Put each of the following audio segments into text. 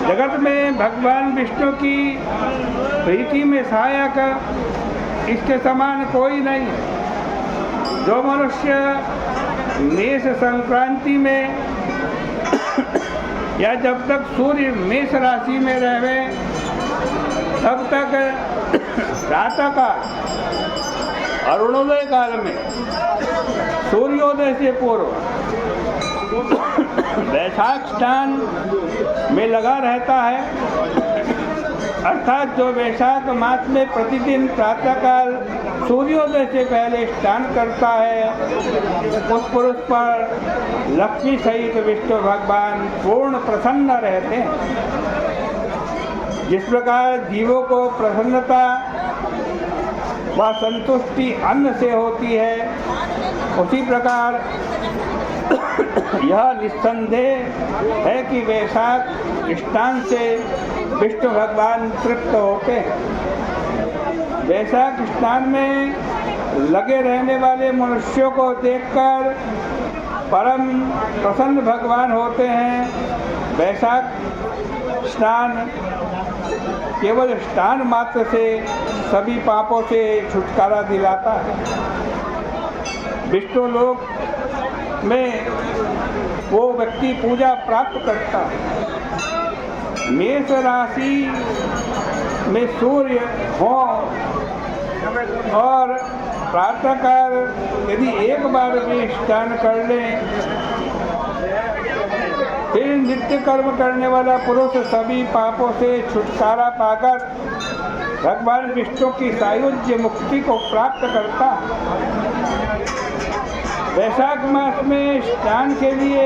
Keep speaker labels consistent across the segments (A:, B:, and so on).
A: जगत में भगवान विष्णु की प्रीति में सहायक इसके समान कोई नहीं। जो मनुष्य मेष संक्रांति में या जब तक सूर्य मेष राशि में रहे तब तक प्रातः काल अरुणोदय काल में सूर्योदय से पूर्व वैशाख स्नान में लगा रहता है, अर्थात जो वैशाख मास में प्रतिदिन प्रातःकाल सूर्योदय से पहले स्नान करता है उस पुरुष पर लक्ष्मी सहित विष्णु भगवान पूर्ण प्रसन्न रहते हैं। जिस प्रकार जीवों को प्रसन्नता व संतुष्टि अन्न से होती है, उसी प्रकार यह निस्संदेह है कि वैशाख स्नान से विष्णु भगवान तृप्त होते हैं। वैशाख स्नान में लगे रहने वाले मनुष्यों को देखकर परम प्रसन्न भगवान होते हैं। वैशाख स्नान केवल स्नान मात्र से सभी पापों से छुटकारा दिलाता है। विष्णु लोक में वो व्यक्ति पूजा प्राप्त करता है। मेष राशि में सूर्य हो और प्रातःकाल यदि एक बार भी स्नान कर लें, फिर नित्य कर्म करने वाला पुरुष सभी पापों से छुटकारा पाकर भगवान विष्णु की सायुज्य मुक्ति को प्राप्त करता है। वैशाख मास में स्नान के लिए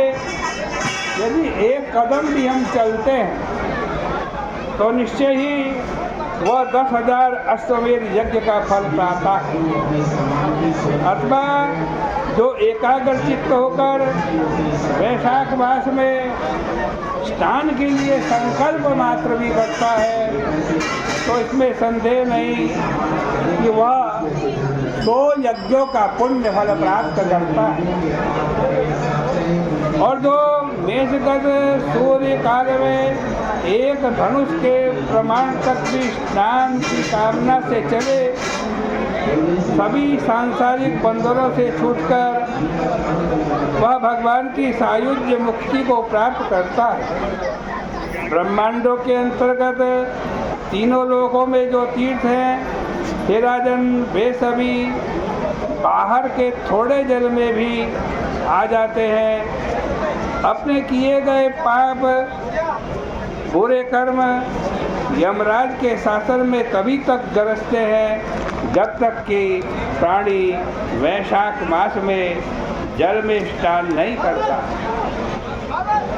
A: यदि एक कदम भी हम चलते हैं तो निश्चय ही वह 10,000 अश्वमेध यज्ञ का फल पाता है। अथवा जो एकाग्र चित्त होकर वैशाख मास में स्नान के लिए संकल्प मात्र भी करता है तो इसमें संदेह नहीं कि वह 100 यज्ञों का पुण्य फल प्राप्त करता है। और जो मेषगत सूर्य काल में एक धनुष के प्रमाण तक भी स्नान की कामना से चले, सभी सांसारिक बंधनों से छूटकर वह भगवान की सायुज्य मुक्ति को प्राप्त करता है। ब्रह्मांडों के अंतर्गत तीनों लोकों में जो तीर्थ हैं, हे राजन, वे सभी बाहर के थोड़े जल में भी आ जाते हैं। अपने किए गए पाप बुरे कर्म यमराज के शासन में तभी तक गरजते हैं जब तक कि प्राणी वैशाख मास में जल में स्नान नहीं करता।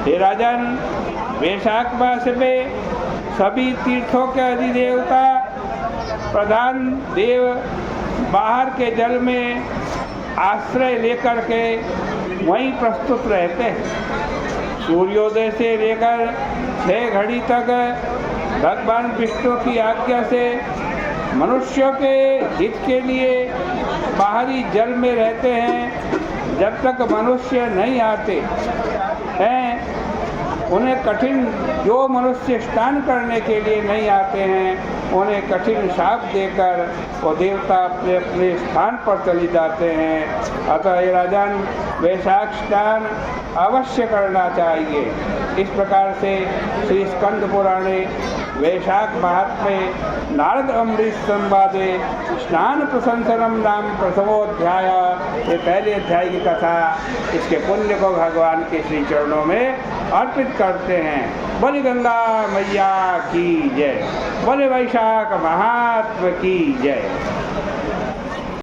A: हे राजन, वैशाख मास में सभी तीर्थों के अधिदेवता प्रधान देव बाहर के जल में आश्रय लेकर के वहीं प्रस्तुत रहते हैं। सूर्योदय से लेकर 6 घड़ी तक भगवान विष्णु की आज्ञा से मनुष्यों के हित के लिए बाहरी जल में रहते हैं। जब तक मनुष्य नहीं आते हैं, उन्हें कठिन, जो मनुष्य स्नान करने के लिए नहीं आते हैं उन्हें कठिन शाप देकर वो देवता अपने अपने स्थान पर चले जाते हैं। अतः ये राजन, वैशाख स्नान अवश्य करना चाहिए। इस प्रकार से श्री स्कंद पुराणे वैशाख महात्म्ये नारद अमृत संवादे स्नान प्रशंसनम नाम प्रथमोध्याय, ये पहले अध्याय की कथा, इसके पुण्य को भगवान के श्री चरणों में अर्पित करते हैं। बोले गंगा मैया की जय, बोले वैशाख महात्म की जय।